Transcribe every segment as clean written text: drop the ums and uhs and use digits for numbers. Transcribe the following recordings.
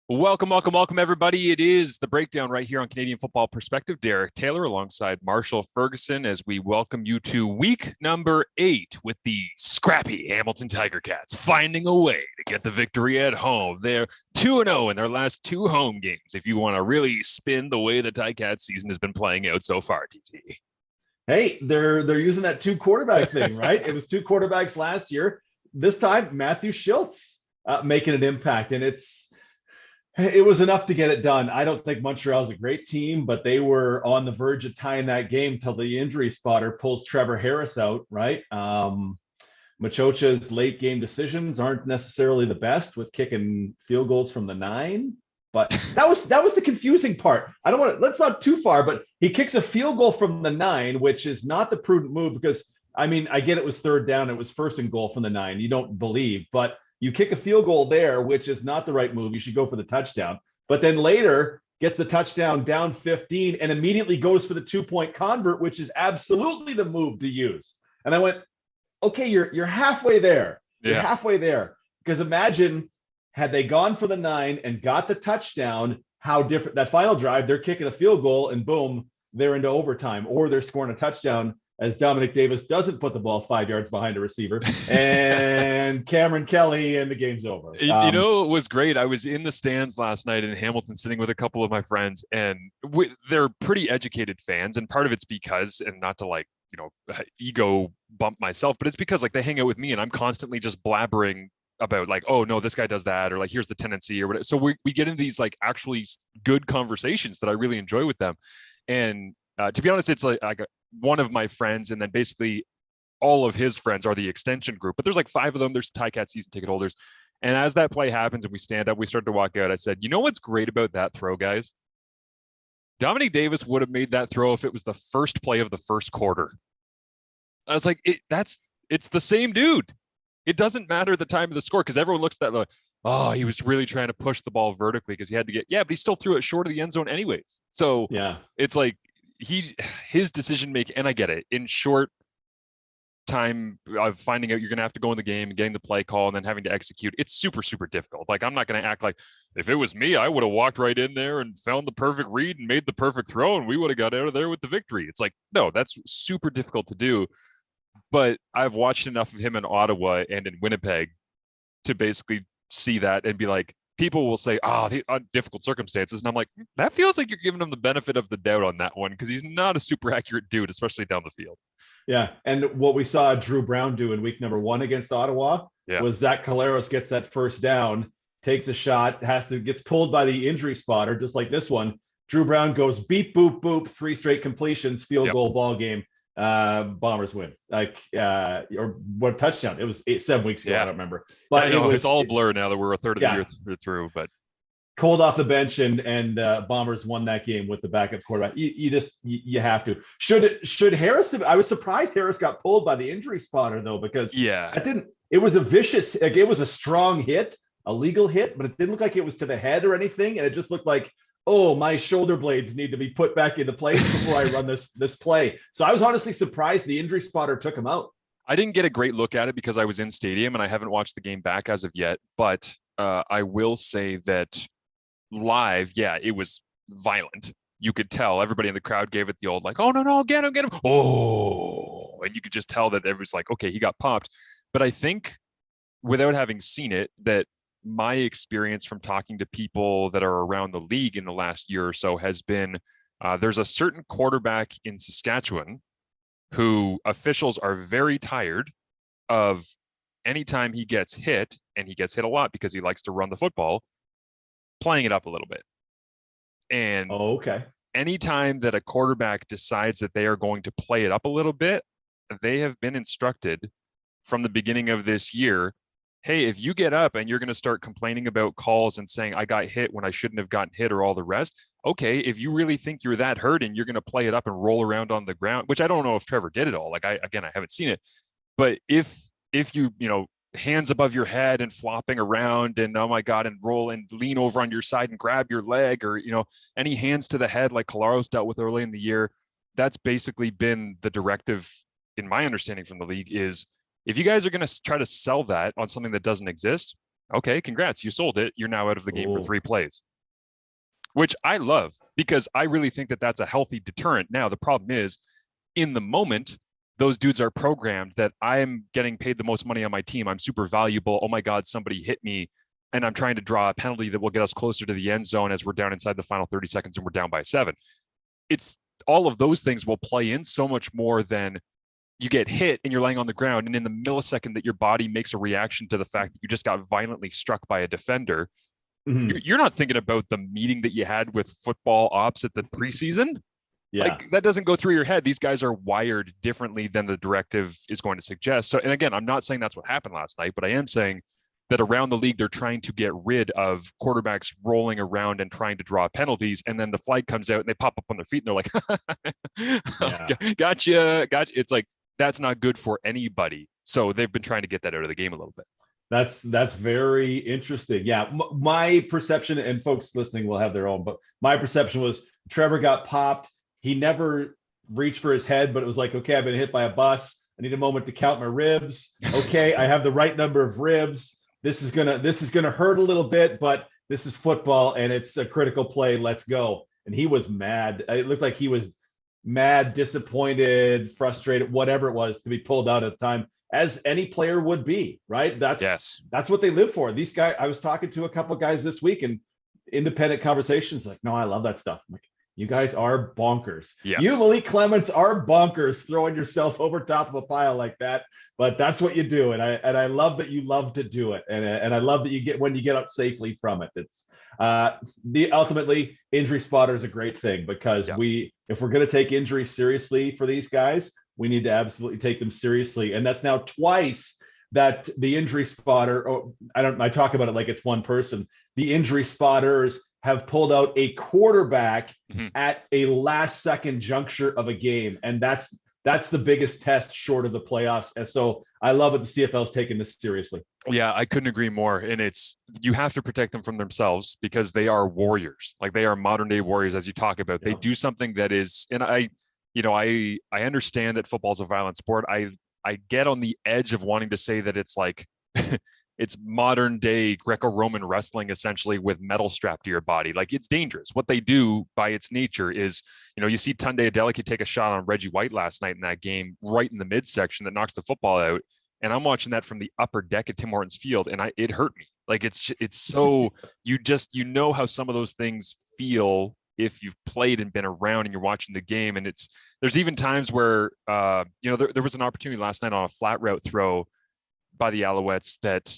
Welcome, everybody. It is the breakdown right here on Canadian Football Perspective. Derek Taylor alongside Marshall Ferguson as we welcome you to week number 8 with the scrappy Hamilton Tiger Cats finding a way to get the victory at home. They're 2-0 in their last 2 home games, if you want to really spin the way the Ticats season has been playing out so far, TT. Hey, they're using that two quarterback thing, right? It was two quarterbacks last year. This time, Matthew Schultz making an impact, and it was enough to get it done. I don't think Montreal's a great team, but they were on the verge of tying that game till the injury spotter pulls Trevor Harris out, right? Machocha's late game decisions aren't necessarily the best with kicking field goals from the 9. But that was the confusing part. I don't want to, let's not too far, but he kicks a field goal from the 9, which is not the prudent move because, I mean, I get it was third down. It was first and goal from the 9. You don't believe, but you kick a field goal there, which is not the right move. You should go for the touchdown. But then later gets the touchdown down 15 and immediately goes for the 2-point convert, which is absolutely the move to use. And I went, okay, you're halfway there. You're halfway there. Because imagine had they gone for the 9 and got the touchdown, how different that final drive, they're kicking a field goal and boom, they're into overtime, or they're scoring a touchdown as Dominic Davis doesn't put the ball 5 yards behind a receiver and Cameron Kelly, and the game's over. You know, it was great. I was in the stands last night in Hamilton sitting with a couple of my friends, and they're pretty educated fans. And part of it's because, and not to ego bump myself, but it's because like they hang out with me and I'm constantly just blabbering about like, oh no, this guy does that, or like here's the tendency or whatever. So we get into these like actually good conversations that I really enjoy with them. And to be honest, it's like one of my friends, and then basically all of his friends are the extension group. But there's like 5 of them. There's Ticat season ticket holders. And as that play happens and we stand up, we start to walk out. I said, you know what's great about that throw, guys? Dominic Davis would have made that throw if it was the first play of the first quarter. I was like, it's the same dude. It doesn't matter the time of the score because everyone looks at that like, oh, he was really trying to push the ball vertically because he had to get, but he still threw it short of the end zone anyways. So yeah, it's like his decision making, and I get it, in short time of finding out you're going to have to go in the game and getting the play call and then having to execute, it's super, super difficult. Like, I'm not going to act like if it was me, I would have walked right in there and found the perfect read and made the perfect throw and we would have got out of there with the victory. It's like, no, that's super difficult to do. But I've watched enough of him in Ottawa and in Winnipeg to basically see that and be like, people will say, oh, difficult circumstances. And I'm like, that feels like you're giving him the benefit of the doubt on that one because he's not a super accurate dude, especially down the field. Yeah. And what we saw Drew Brown do in week number 1 against Ottawa was Zach Collaros gets that first down, takes a shot, gets pulled by the injury spotter, just like this one. Drew Brown goes beep, boop, boop, 3 straight completions, field goal, ball game. Bombers win. Or what touchdown? It was 7 weeks ago. I don't remember. But I know it's all a blur now that we're a third of the year through. But cold off the bench, and Bombers won that game with the backup quarterback. You have to. Should Harris have, I was surprised Harris got pulled by the injury spotter though, because it was a vicious, like it was a strong hit, a legal hit, but it didn't look like it was to the head or anything, and it just looked like, oh, my shoulder blades need to be put back into place before I run this play. So I was honestly surprised the injury spotter took him out. I didn't get a great look at it because I was in stadium and I haven't watched the game back as of yet. But I will say that live, it was violent. You could tell everybody in the crowd gave it the old like, oh, no, get him. Oh, and you could just tell that everyone's like, okay, he got popped. But I think without having seen it, that my experience from talking to people that are around the league in the last year or so has been there's a certain quarterback in Saskatchewan who officials are very tired of. Anytime he gets hit, and he gets hit a lot because he likes to run the football, playing it up a little bit. And anytime that a quarterback decides that they are going to play it up a little bit, they have been instructed from the beginning of this year, hey, if you get up and you're going to start complaining about calls and saying I got hit when I shouldn't have gotten hit or all the rest, okay, if you really think you're that hurt and you're going to play it up and roll around on the ground, which I don't know if Trevor did it all. Like I haven't seen it, but if you hands above your head and flopping around and oh my God, and roll and lean over on your side and grab your leg, or any hands to the head like Collaros dealt with early in the year, that's basically been the directive in my understanding from the league is if you guys are going to try to sell that on something that doesn't exist, Okay, congrats. You sold it. You're now out of the game for Oh, 3 plays, which I love because I really think that that's a healthy deterrent. Now, the problem is in the moment, those dudes are programmed that I am getting paid the most money on my team. I'm super valuable. Oh my God, somebody hit me. And I'm trying to draw a penalty that will get us closer to the end zone as we're down inside the final 30 seconds and we're down by 7. It's all of those things will play in so much more than you get hit and you're laying on the ground. And in the millisecond that your body makes a reaction to the fact that you just got violently struck by a defender, mhm. you're not thinking about the meeting that you had with football ops at the preseason. Yeah. Like that doesn't go through your head. These guys are wired differently than the directive is going to suggest. So, and again, I'm not saying that's what happened last night, but I am saying that around the league, they're trying to get rid of quarterbacks rolling around and trying to draw penalties. And then the flag comes out and they pop up on their feet and they're like, Yeah. gotcha. It's like, that's not good for anybody. So they've been trying to get that out of the game a little bit. That's very interesting. Yeah, my perception, and folks listening will have their own, but my perception was Trevor got popped. He never reached for his head, but it was like, okay, I've been hit by a bus. I need a moment to count my ribs. Okay, I have the right number of ribs. This is gonna hurt a little bit, but this is football and it's a critical play. Let's go. And he was mad. It looked like he was mad, disappointed, frustrated, whatever it was, to be pulled out at the time, as any player would be, right? Yes. That's what they live for. These guys, I was talking to a couple guys this week and independent conversations, like, no, I love that stuff. I'm like, you guys are bonkers. Yes. You, Malik Clements, are bonkers throwing yourself over top of a pile like that. But that's what you do, and I love that you love to do it, and I love that you get when you get up safely from it. It's the ultimately injury spotter is a great thing because if we're going to take injuries seriously for these guys, we need to absolutely take them seriously, and that's now twice that the injury spotter. I talk about it like it's one person. The injury spotters have pulled out a quarterback at a last second juncture of a game. And that's the biggest test short of the playoffs. And so I love it. The CFL is taking this seriously. Yeah, I couldn't agree more. And you have to protect them from themselves because they are warriors. Like they are modern day warriors, as you talk about. They do something that is, and I understand that football is a violent sport. I get on the edge of wanting to say that it's like it's modern day Greco-Roman wrestling, essentially, with metal strapped to your body. Like it's dangerous. What they do by its nature is, you see Tunde Adeleke take a shot on Reggie White last night in that game, right in the midsection that knocks the football out. And I'm watching that from the upper deck at Tim Hortons Field, and it hurt me. Like it's so you know how some of those things feel if you've played and been around and you're watching the game. And there's even times where there was an opportunity last night on a flat route throw by the Alouettes that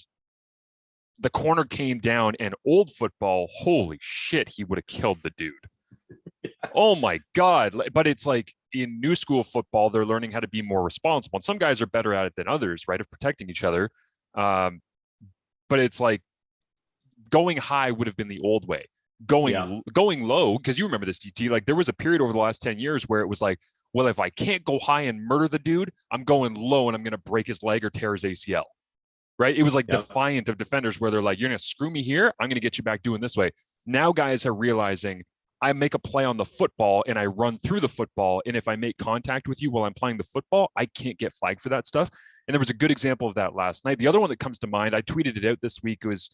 the corner came down, and old football, holy shit, he would have killed the dude. Oh my God. But it's like in new school football, they're learning how to be more responsible. And some guys are better at it than others, right? Of protecting each other. But it's like going high would have been the old way. Going low, because you remember this, DT, like there was a period over the last 10 years where it was like, well, if I can't go high and murder the dude, I'm going low and I'm going to break his leg or tear his ACL. Right? It was like defiant of defenders where they're like, you're going to screw me here. I'm going to get you back doing this way. Now guys are realizing I make a play on the football and I run through the football. And if I make contact with you while I'm playing the football, I can't get flagged for that stuff. And there was a good example of that last night. The other one that comes to mind, I tweeted it out this week, was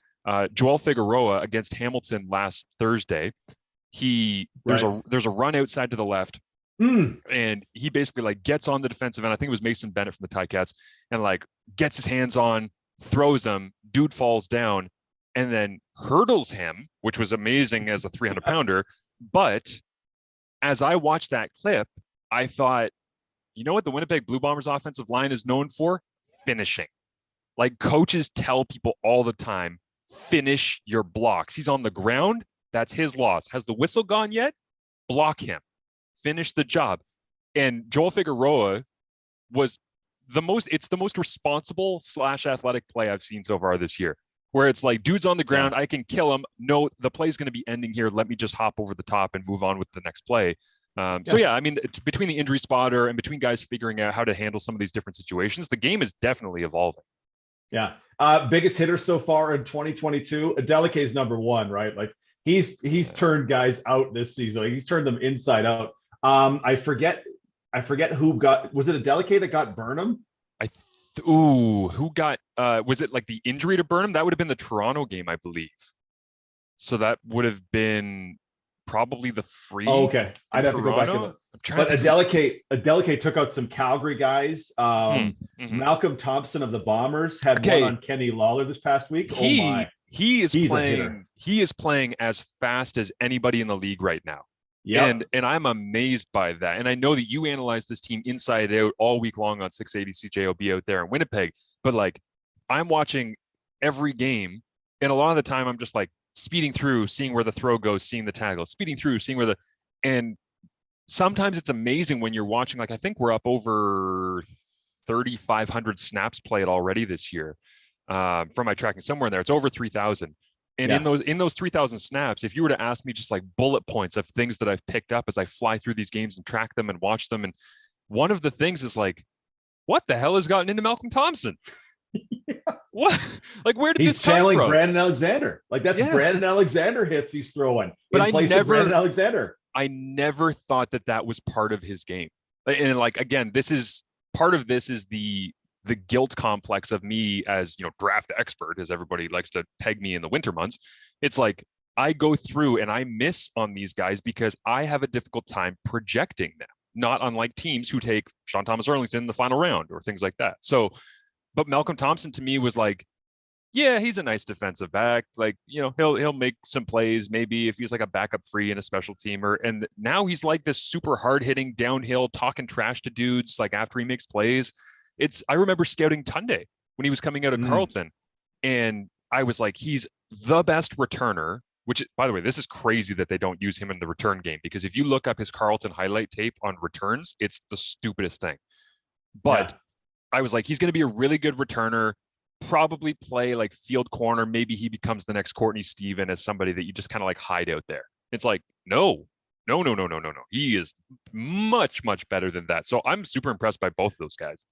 Joel Figueroa against Hamilton last Thursday. There's a run outside to the left. And he basically like gets on the defensive end. I think it was Mason Bennett from the Ticats, and like gets his hands on, throws him, dude falls down, and then hurdles him, which was amazing as a 300-pounder. But as I watched that clip, I thought, you know what the Winnipeg Blue Bombers offensive line is known for? Finishing. Like coaches tell people all the time, finish your blocks. He's on the ground. That's his loss. Has the whistle gone yet? Block him. Finish the job. And Joel Figueroa was the most responsible / athletic play I've seen so far this year, where it's like, dude's on the ground, I can kill him. No, the play's going to be ending here. Let me just hop over the top and move on with the next play. So yeah, I mean, between the injury spotter and between guys figuring out how to handle some of these different situations, the game is definitely evolving. Yeah. Biggest hitter so far in 2022, Adeleke is number one, right? Like he's turned guys out this season. Like, he's turned them inside out. I forget who was it Adeleke that got Burnham? Who got Was it like the injury to Burnham? That would have been the Toronto game, I believe. So that would have been probably the free. Oh, okay. I'd have to go back and Toronto. look. I'm trying But to think. Adeleke took out some Calgary guys. Mhm. Malcolm Thompson of the Bombers had one Okay, on Kenny Lawler this past week. Oh my, he is he's a hitter. playing. He is playing as fast as anybody in the league right now. Yep. And I'm amazed by that. And I know that you analyzed this team inside out all week long on 680 CJOB out there in Winnipeg. But like, I'm watching every game, and a lot of the time I'm just like speeding through, seeing where the throw goes, seeing the tackle, speeding through, seeing where and sometimes it's amazing when you're watching. Like, I think we're up over 3,500 snaps played already this year from my tracking, somewhere in there. It's over 3,000. And Yeah. in those 3,000 snaps, if you were to ask me just like bullet points of things that I've picked up as I fly through these games and track them and watch them, and one of the things is like, what the hell has gotten into Malcolm Thompson? What? Like, where did He's this come channeling from? Brandon Alexander. Like that's Yeah. Brandon Alexander hits he's throwing But in place of Brandon Alexander. I never thought that that was part of his game. And like, again, this is part of this is the guilt complex of me as, you know, draft expert, as everybody likes to peg me in the winter months. It's like I go through and I miss on these guys because I have a difficult time projecting them, not unlike teams who take Sean Thomas Arlington in the final round or things like that. So, but Malcolm Thompson to me was like, yeah, he's a nice defensive back. Like, you know, he'll make some plays, maybe if he's like a backup free and a special teamer. And now he's like this super hard hitting downhill, talking trash to dudes like after he makes plays. I remember scouting Tunde when he was coming out of Carleton, and I was like, he's the best returner. Which, by the way, this is crazy that they don't use him in the return game, because if you look up his Carleton highlight tape on returns, it's the stupidest thing. But I was like, he's going to be a really good returner, probably play like field corner. Maybe he becomes the next Courtney Steven as somebody that you just kind of like hide out there. It's like, no. He is much, much better than that. So I'm super impressed by both of those guys.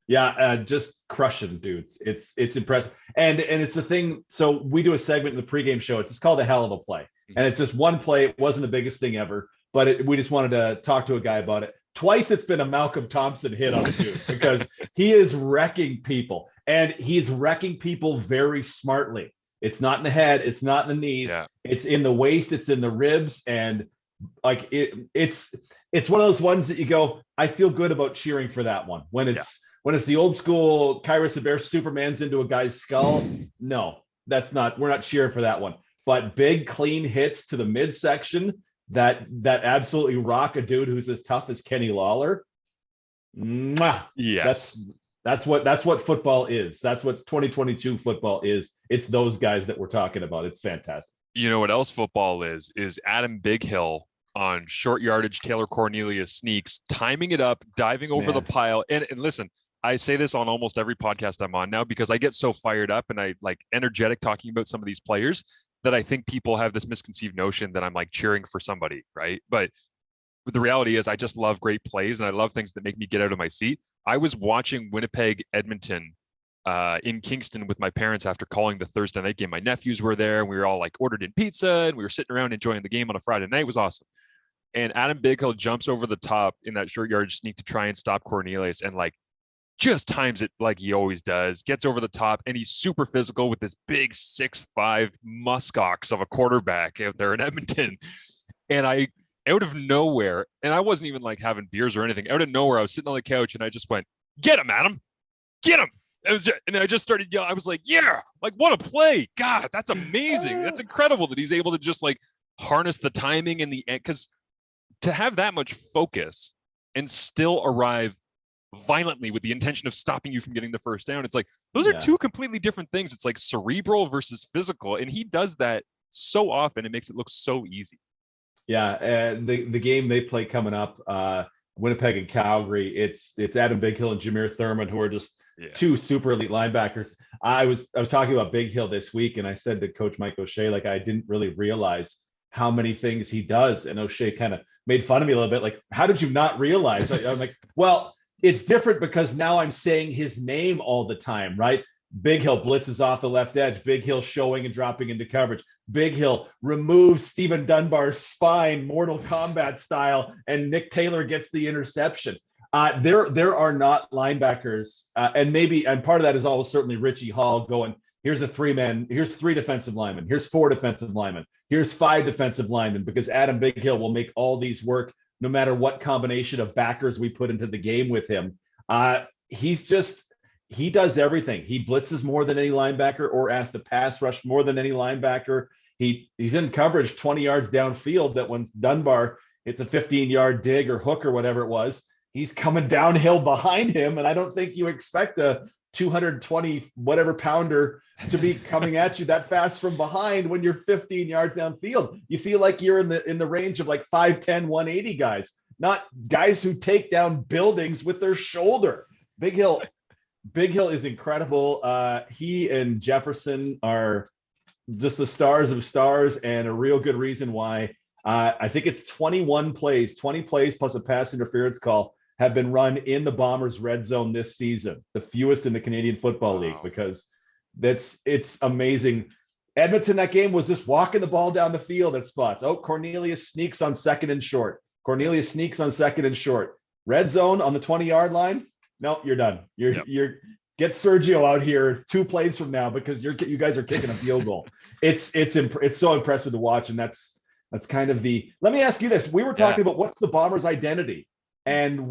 Yeah, just crushing dudes. It's impressive, and it's the thing. So we do a segment in the pregame show. It's called a hell of a play, and it's just one play. It wasn't the biggest thing ever, but we just wanted to talk to a guy about it. Twice it's been a Malcolm Thompson hit on a dude because he is wrecking people, and he's wrecking people very smartly. It's not in the head, it's not in the knees, it's in the waist, it's in the ribs, and like it's one of those ones that you go, I feel good about cheering for that one when it's. When it's the old school Kairos Bear Superman's into a guy's skull, no, we're not cheering for that one. But big clean hits to the midsection that absolutely rock a dude who's as tough as Kenny Lawler. Mwah. Yes. That's what football is. That's what 2022 football is. It's those guys that we're talking about. It's fantastic. You know what else football is Adam Bighill on short yardage Taylor Cornelius sneaks, timing it up, diving over the pile. And listen, I say this on almost every podcast I'm on now because I get so fired up and I like energetic talking about some of these players that I think people have this misconceived notion that I'm like cheering for somebody, right? But the reality is I just love great plays and I love things that make me get out of my seat. I was watching Winnipeg Edmonton in Kingston with my parents after calling the Thursday night game. My nephews were there and we were all like ordered in pizza and we were sitting around enjoying the game on a Friday night. It was awesome. And Adam Bighill jumps over the top in that short yardage sneak to try and stop Cornelius and like just times it like he always does, gets over the top, and he's super physical with this big 6'5" muskox of a quarterback out there in Edmonton. And I, out of nowhere, and I wasn't even like having beers or anything, out of nowhere, I was sitting on the couch and I just went, get him, Adam, get him. And I just started yelling. I was like, yeah, like what a play. God, that's amazing. That's incredible that he's able to just like harness the timing and the end, because to have that much focus and still arrive violently with the intention of stopping you from getting the first down. It's like, those are two completely different things. It's like cerebral versus physical. And he does that so often. It makes it look so easy. Yeah. The game they play coming up, Winnipeg and Calgary, it's Adam Bighill and Jameer Thurman, who are just two super elite linebackers. I was talking about Bighill this week, and I said to Coach Mike O'Shea, like, I didn't really realize how many things he does. And O'Shea kind of made fun of me a little bit. Like, how did you not realize? I'm like, well, it's different because now I'm saying his name all the time, right? Bighill blitzes off the left edge. Bighill showing and dropping into coverage. Bighill removes Stephen Dunbar's spine, Mortal Kombat style, and Nick Taylor gets the interception. There are not linebackers, and part of that is always certainly Richie Hall going. Here's a 3-man. Here's 3 defensive linemen. Here's 4 defensive linemen. Here's 5 defensive linemen, because Adam Big Hill will make all these work no matter what combination of backers we put into the game with him. He does everything. He blitzes more than any linebacker, or asks the pass rush more than any linebacker. He's in coverage 20 yards downfield. That when Dunbar, it's a 15-yard dig or hook or whatever it was, he's coming downhill behind him. And I don't think you expect a 220 whatever pounder to be coming at you that fast from behind when you're 15 yards downfield. You feel like you're in the range of like 5'10", 180 guys, not guys who take down buildings with their shoulder. Big Hill is incredible. He and Jefferson are just the stars of stars, and a real good reason why. I think it's 20 plays plus a pass interference call have been run in the Bombers' red zone this season, the fewest in the Canadian Football League, because it's amazing. Edmonton, that game was just walking the ball down the field at spots. Oh, Cornelius sneaks on second and short. Red zone on the 20-yard line. Nope, you're done. You're get Sergio out here 2 plays from now, because you guys are kicking a field goal. It's so impressive to watch, and that's kind of the. Let me ask you this: we were talking about what's the Bombers' identity, and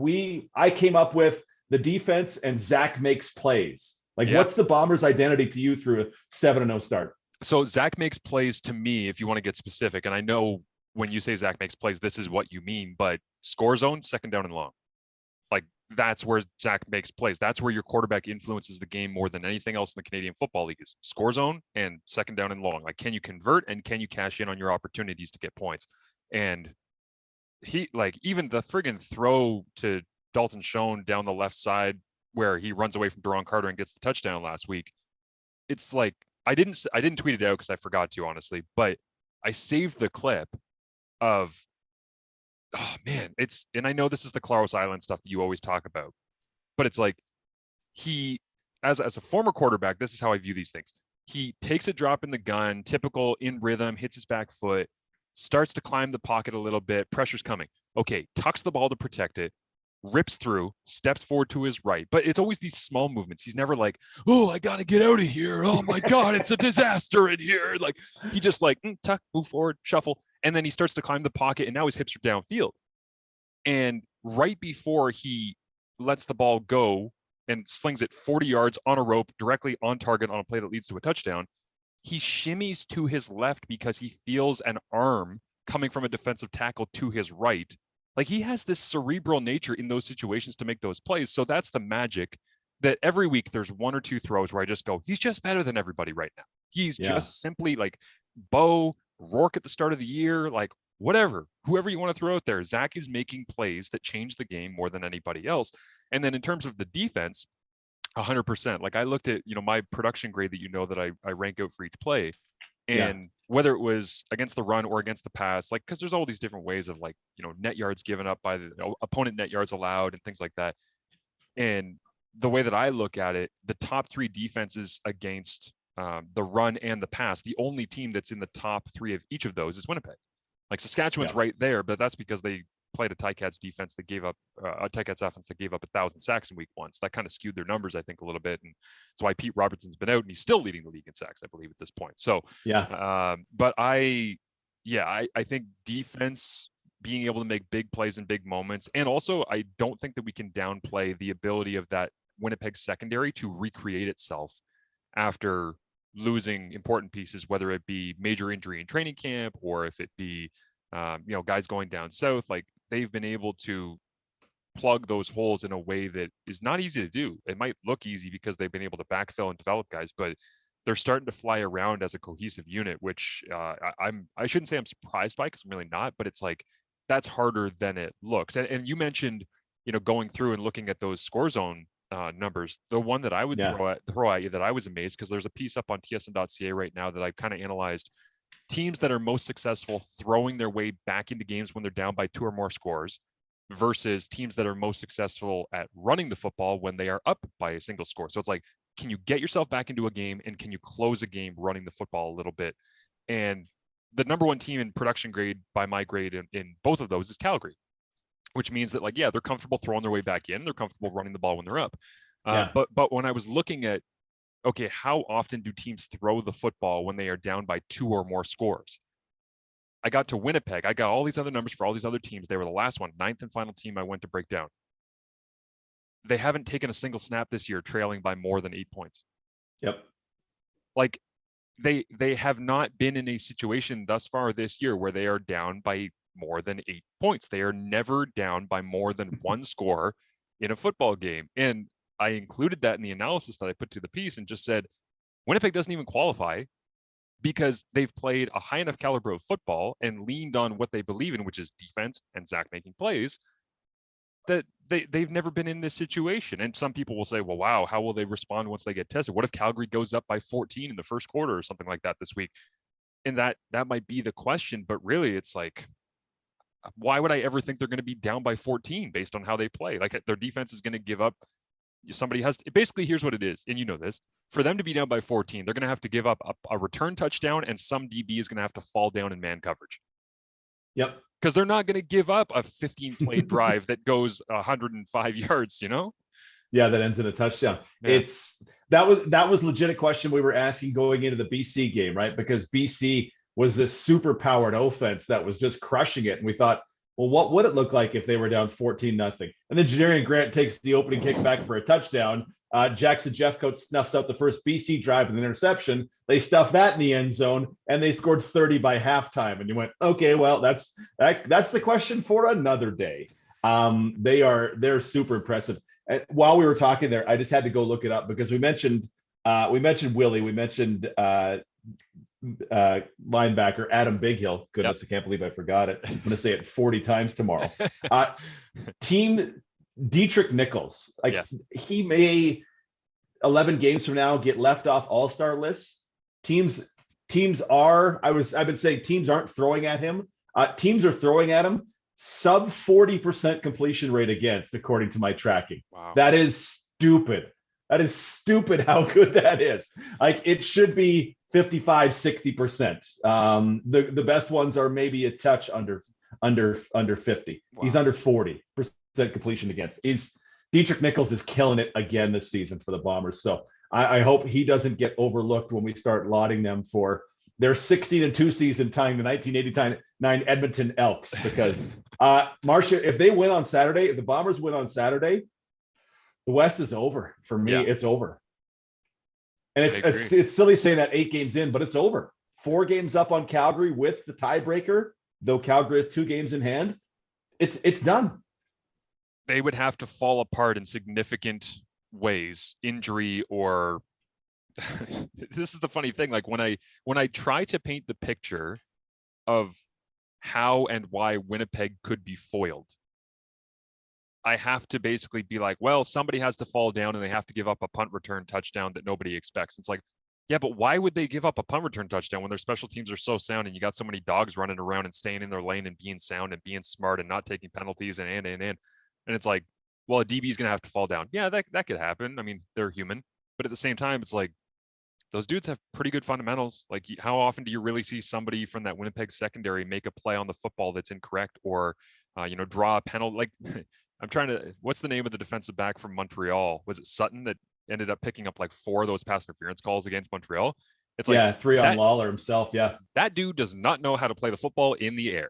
I came up with the defense and Zach makes plays. What's the Bombers' identity to you through a 7-0 start? So Zach makes plays to me, if you want to get specific, and I know when you say Zach makes plays, this is what you mean, but score zone, second down and long. That's where Zach makes plays. That's where your quarterback influences the game more than anything else in the Canadian Football League, is score zone and second down and long. Can you convert, and can you cash in on your opportunities to get points? And he, even the friggin' throw to Dalton Schoen down the left side where he runs away from Deron Carter and gets the touchdown last week. It's I didn't tweet it out because I forgot to, honestly, but I saved the clip of, oh man, and I know this is the Claros Island stuff that you always talk about, but it's he, as a former quarterback, this is how I view these things. He takes a drop in the gun, typical in rhythm, hits his back foot, starts to climb the pocket a little bit, pressure's coming. Okay, tucks the ball to protect it, rips through, steps forward to his right. But it's always these small movements. He's never oh, I got to get out of here. Oh my God, it's a disaster in here. He just tuck, move forward, shuffle. And then he starts to climb the pocket, and now his hips are downfield. And right before he lets the ball go and slings it 40 yards on a rope directly on target on a play that leads to a touchdown, he shimmies to his left because he feels an arm coming from a defensive tackle to his right. He has this cerebral nature in those situations to make those plays. So that's the magic, that every week there's 1 or 2 throws where I just go, he's just better than everybody right now. He's just simply Bo, Rourke at the start of the year, whatever, whoever you want to throw out there, Zach is making plays that change the game more than anybody else. And then in terms of the defense, 100%. I looked at, my production grade that that I rank out for each play, and whether it was against the run or against the pass, because there's all these different ways of net yards given up by the opponent, net yards allowed, and things like that. And the way that I look at it, the top 3 defenses against the run and the pass, the only team that's in the top 3 of each of those is Winnipeg. Saskatchewan's right there, but that's because they played a Ticats defense that gave up a Ticats offense that gave up 1,000 sacks in week 1. So that kind of skewed their numbers, I think, a little bit. And that's why Pete Robertson's been out, and he's still leading the league in sacks, I believe, at this point. So, but I think defense, being able to make big plays in big moments. And also, I don't think that we can downplay the ability of that Winnipeg secondary to recreate itself after losing important pieces, whether it be major injury in training camp or if it be, guys going down south. They've been able to plug those holes in a way that is not easy to do. It might look easy because they've been able to backfill and develop guys, but they're starting to fly around as a cohesive unit, which I shouldn't say I'm surprised by, because I'm really not, but it's that's harder than it looks. And you mentioned, going through and looking at those score zone numbers. The one that I would throw at you that I was amazed, because there's a piece up on tsn.ca right now that I've kind of analyzed teams that are most successful throwing their way back into games when they're down by 2 or more scores versus teams that are most successful at running the football when they are up by a single score. So it's can you get yourself back into a game, and can you close a game running the football a little bit? And the number 1 team in production grade by my grade in both of those is Calgary. which means that like, yeah, they're comfortable throwing their way back in. They're comfortable running the ball when they're up. Yeah. But when I was looking at, okay, how often do teams throw the football when they are down by 2 or more scores? I got to Winnipeg. I got all these other numbers for all these other teams. They were the last one, 9th and final team I went to break down. They haven't taken a single snap this year trailing by more than 8 points. Yep. Like they have not been in a situation thus far this year where they are down by more than 8 points. They are never down by more than one score in a football game. And I included that in the analysis that I put to the piece and just said, Winnipeg doesn't even qualify because they've played a high enough caliber of football and leaned on what they believe in, which is defense and Zach making plays, that they've never been in this situation. And some people will say, well, wow, how will they respond once they get tested? What if Calgary goes up by 14 in the first quarter or something like that this week? And that might be the question, but really it's like, why would I ever think they're going to be down by 14 based on how they play? Like their defense is going to give up. Somebody has to, basically, here's what it is. And you know this, for them to be down by 14, they're going to have to give up a return touchdown and some DB is going to have to fall down in man coverage. Yep. Because they're not going to give up a 15 play drive that goes 105 yards, you know? Yeah, that ends in a touchdown. Yeah. That was legit a question we were asking going into the BC game, right? Because BC was this super powered offense that was just crushing it. And we thought, well, what would it look like if they were down 14-0? And then Janarian Grant takes the opening kick back for a touchdown. Jackson Jeffcoat snuffs out the first BC drive with an interception. They stuffed that in the end zone, and they scored 30 by halftime. And you went, okay, well, that's the question for another day. They're super impressive. And while we were talking there, I just had to go look it up because we mentioned Willie, we mentioned linebacker Adam Bighill. Goodness, yep. I can't believe I forgot it. I'm going to say it 40 times tomorrow. Team Dietrich Nichols, like yes. He may 11 games from now get left off all-star lists. Teams are, I've been saying teams aren't throwing at him. Teams are throwing at him sub 40% completion rate against, according to my tracking. Wow. That is stupid. That is stupid how good that is. Like it should be 55, 60%. The best ones are maybe a touch under 50. Wow. He's under 40% completion against. Dietrich Nichols is killing it again this season for the Bombers. So I hope he doesn't get overlooked when we start lauding them for their 16-2 season tying the 1989 Edmonton Elks. Because Marcia, if they win on Saturday, if the Bombers win on Saturday, the West is over for me. Yeah. It's over. And it's silly saying that 8 games in, but it's over. 4 games up on Calgary with the tiebreaker, though Calgary has 2 games in hand. It's done. They would have to fall apart in significant ways, injury or this is the funny thing. Like when I try to paint the picture of how and why Winnipeg could be foiled, I have to basically be like, well, somebody has to fall down and they have to give up a punt return touchdown that nobody expects. It's like, yeah, but why would they give up a punt return touchdown when their special teams are so sound and you got so many dogs running around and staying in their lane and being sound and being smart and not taking penalties and it's like, well, a DB is going to have to fall down. Yeah, that could happen. I mean, they're human, but at the same time, it's like those dudes have pretty good fundamentals. Like, how often do you really see somebody from that Winnipeg secondary make a play on the football that's incorrect or, draw a penalty? Like, I'm trying to, what's the name of the defensive back from Montreal? Was it Sutton that ended up picking up like 4 of those pass interference calls against Montreal? It's like 3 on Lawler himself. Yeah. That dude does not know how to play the football in the air.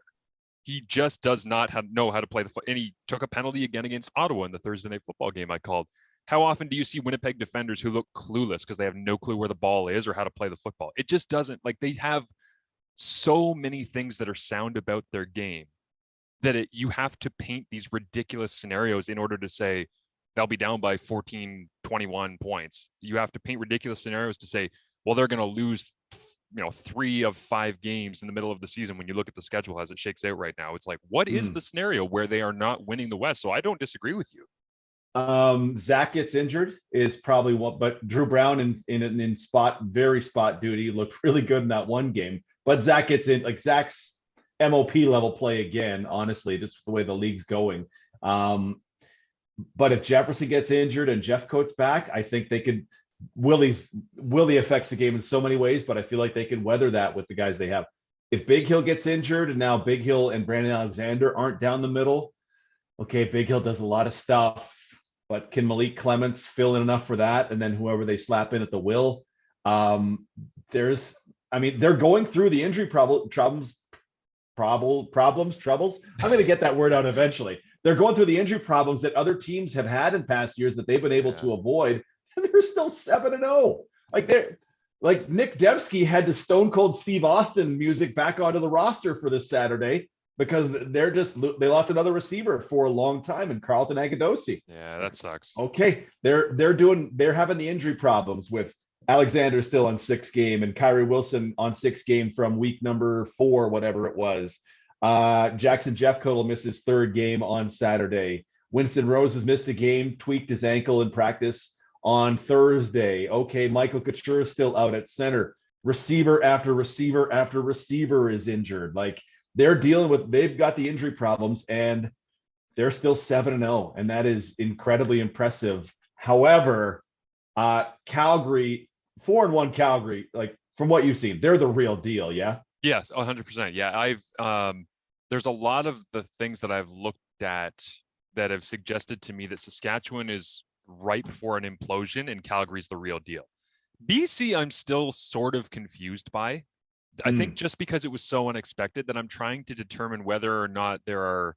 He just does not know how to play the foot. And he took a penalty again against Ottawa in the Thursday night football game I called. How often do you see Winnipeg defenders who look clueless because they have no clue where the ball is or how to play the football? It just doesn't, like, they have so many things that are sound about their game that you have to paint these ridiculous scenarios in order to say they'll be down by 14, 21 points. You have to paint ridiculous scenarios to say, well, they're going to lose 3 of 5 games in the middle of the season when you look at the schedule as it shakes out right now. It's like, what is the scenario where they are not winning the West? So I don't disagree with you. Zach gets injured is probably what, but Drew Brown in spot duty looked really good in that one game. But Zach gets in, like Zach's MOP level play again, honestly, just the way the league's going. But if Jefferson gets injured and Jeffcoat's back, I think they could. Willie affects the game in so many ways, but I feel like they can weather that with the guys they have. If Big Hill gets injured and now Big Hill and Brandon Alexander aren't down the middle, okay, Big Hill does a lot of stuff, but can Malik Clements fill in enough for that? And then whoever they slap in at the will. Um, they're going through the injury troubles. I'm going to get that word out eventually. They're going through the injury problems that other teams have had in past years that they've been able to avoid, and they're still 7-0. Like Nick Dembski had to Stone Cold Steve Austin music back onto the roster for this Saturday because they lost another receiver for a long time in Carlton Agudosi. Yeah, that sucks. Okay, they're having the injury problems with Alexander still on 6 game and Kyrie Wilson on 6 game from week number 4, whatever it was. Jackson Jeffcoat will miss his 3rd game on Saturday. Winston Rose has missed a game, tweaked his ankle in practice on Thursday. Okay, Michael Couture is still out at center. Receiver after receiver after receiver is injured. Like they've got the injury problems and they're still 7-0, and that is incredibly impressive. However, Calgary, 4-1 Calgary, like from what you've seen, they're the real deal. Yeah. Yes, 100%. Yeah, there's a lot of the things that I've looked at that have suggested to me that Saskatchewan is ripe for an implosion and Calgary's the real deal. BC, I'm still sort of confused by. I think just because it was so unexpected that I'm trying to determine whether or not I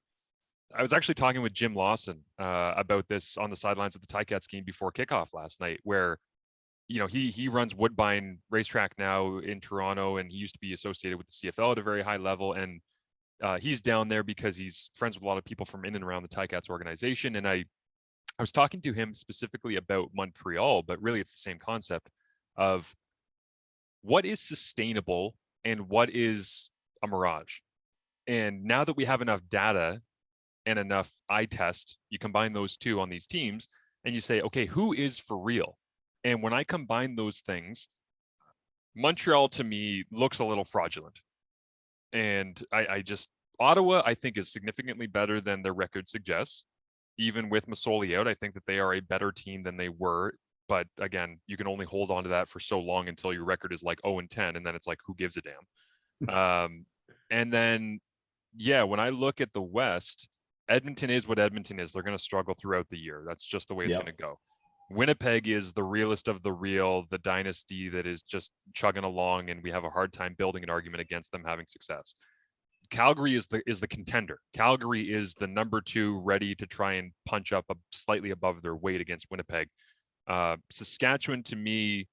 was actually talking with Jim Lawson about this on the sidelines of the Ticats game before kickoff last night, where he runs Woodbine Racetrack now in Toronto, and he used to be associated with the CFL at a very high level. And he's down there because he's friends with a lot of people from in and around the Ticats organization. And I was talking to him specifically about Montreal, but really it's the same concept of what is sustainable and what is a mirage. And now that we have enough data and enough eye test, you combine those two on these teams and you say, okay, who is for real? And when I combine those things, Montreal to me looks a little fraudulent. And Ottawa, I think, is significantly better than their record suggests. Even with Masoli out, I think that they are a better team than they were. But again, you can only hold on to that for so long until your record is like 0-10, and then it's like, who gives a damn? And then, yeah, when I look at the West, Edmonton is what Edmonton is. They're going to struggle throughout the year. That's just the way it's going to go. Winnipeg is the realest of the real, the dynasty that is just chugging along, and we have a hard time building an argument against them having success. Calgary is the contender. Calgary is the number 2, ready to try and punch up slightly above their weight against Winnipeg. Saskatchewan, to me,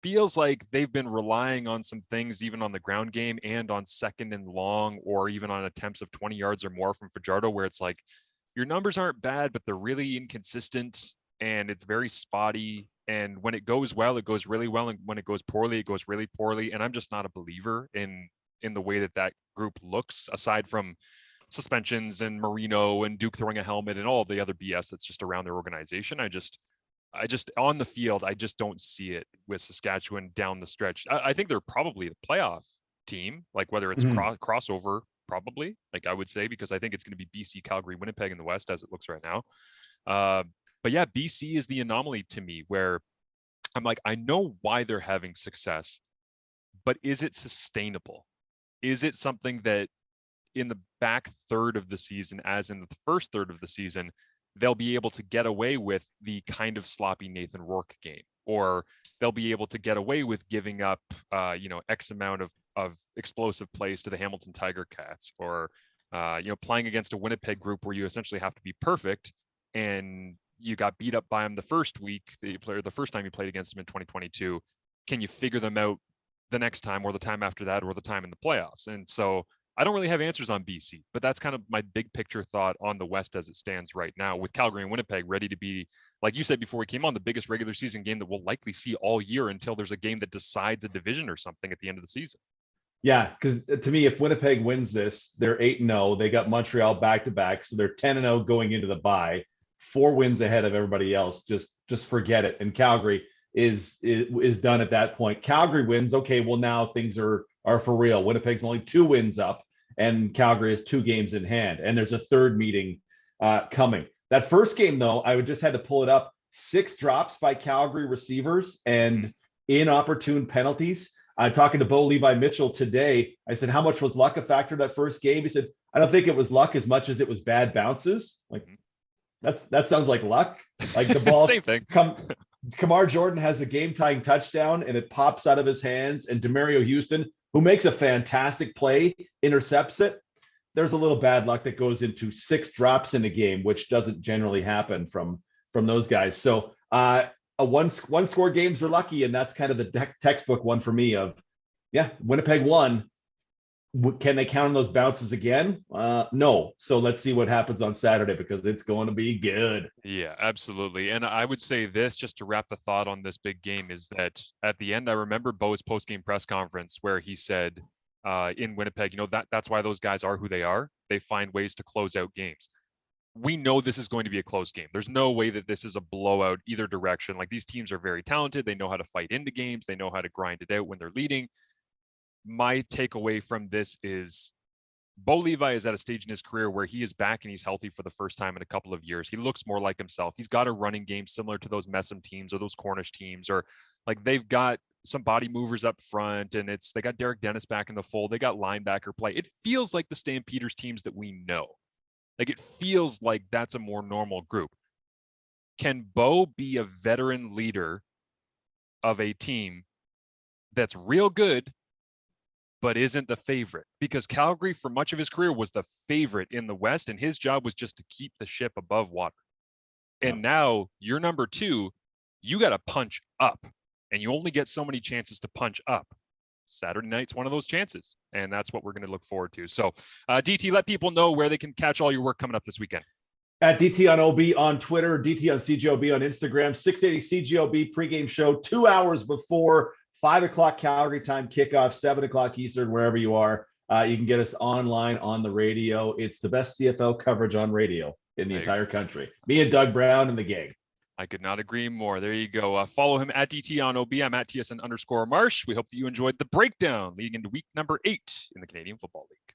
feels like they've been relying on some things, even on the ground game and on 2nd and long, or even on attempts of 20 yards or more from Fajardo, where it's like, your numbers aren't bad, but they're really inconsistent and it's very spotty. And when it goes well, it goes really well. And when it goes poorly, it goes really poorly. And I'm just not a believer in the way that group looks, aside from suspensions and Marino and Duke throwing a helmet and all the other BS that's just around their organization. I just on the field, I just don't see it with Saskatchewan down the stretch. I think they're probably the playoff team, like whether it's crossover, probably, like I would say, because I think it's going to be BC, Calgary, Winnipeg in the West as it looks right now. But yeah, BC is the anomaly to me, where I'm like, I know why they're having success, but is it sustainable? Is it something that in the back third of the season, as in the first third of the season, they'll be able to get away with the kind of sloppy Nathan Rourke game, or they'll be able to get away with giving up, X amount of explosive plays to the Hamilton Tiger Cats, or, playing against a Winnipeg group where you essentially have to be perfect, and you got beat up by them the first week that you played, the first time you played against them in 2022. Can you figure them out the next time, or the time after that, or the time in the playoffs? And so I don't really have answers on BC, but that's kind of my big picture thought on the West as it stands right now, with Calgary and Winnipeg ready to be, like you said before we came on, the biggest regular season game that we'll likely see all year until there's a game that decides a division or something at the end of the season. Yeah, because to me, if Winnipeg wins this, they're 8-0. They got Montreal back-to-back, so they're 10-0 going into the bye, 4 wins ahead of everybody else. Just forget it. And Calgary is done at that point. Calgary wins. Okay, well, now things are for real. Winnipeg's only 2 wins up, and Calgary has 2 games in hand. And there's a third meeting coming. That first game, though, I would just had to pull it up. 6 drops by Calgary receivers and inopportune penalties. Talking to Bo Levi Mitchell today, I said, how much was luck a factor that first game? He said, I don't think it was luck as much as it was bad bounces. Like, that sounds like luck. Like the ball Same thing. Kamar Jordan has a game-tying touchdown and it pops out of his hands, and Demario Houston, who makes a fantastic play, intercepts it. There's a little bad luck that goes into 6 drops in a game, which doesn't generally happen from those guys. So a one score games are lucky, and that's kind of the textbook one for me of, yeah, Winnipeg won. Can they count on those bounces again? No. So let's see what happens on Saturday, because it's going to be good. Yeah, absolutely. And I would say this, just to wrap the thought on this big game, is that at the end, I remember Bo's post-game press conference where he said in Winnipeg, that's why those guys are who they are. They find ways to close out games. We know this is going to be a close game. There's no way that this is a blowout either direction. Like, these teams are very talented. They know how to fight into games. They know how to grind it out when they're leading. My takeaway from this is Bo Levi is at a stage in his career where he is back and he's healthy for the first time in a couple of years. He looks more like himself. He's got a running game similar to those Messam teams or those Cornish teams, or like they've got some body movers up front, and they got Derek Dennis back in the fold. They got linebacker play. It feels like the Stampeders teams that we know. Like, it feels like that's a more normal group. Can Bo be a veteran leader of a team that's real good, but isn't the favorite? Because Calgary, for much of his career, was the favorite in the West, and his job was just to keep the ship above water. And now you're number 2, you got to punch up, and you only get so many chances to punch up. Saturday night's one of those chances, and that's what we're going to look forward to. So, DT, let people know where they can catch all your work coming up this weekend. At DT on OB on Twitter, DT on CGOB on Instagram, 680 CGOB pregame show 2 hours before 5 o'clock Calgary time kickoff, 7 o'clock Eastern, wherever you are. You can get us online on the radio. It's the best CFL coverage on radio in the entire country. Me and Doug Brown and the gang. I could not agree more. There you go. Follow him at DT on OB. I'm at TSN_Marsh. We hope that you enjoyed the breakdown leading into week number 8 in the Canadian Football League.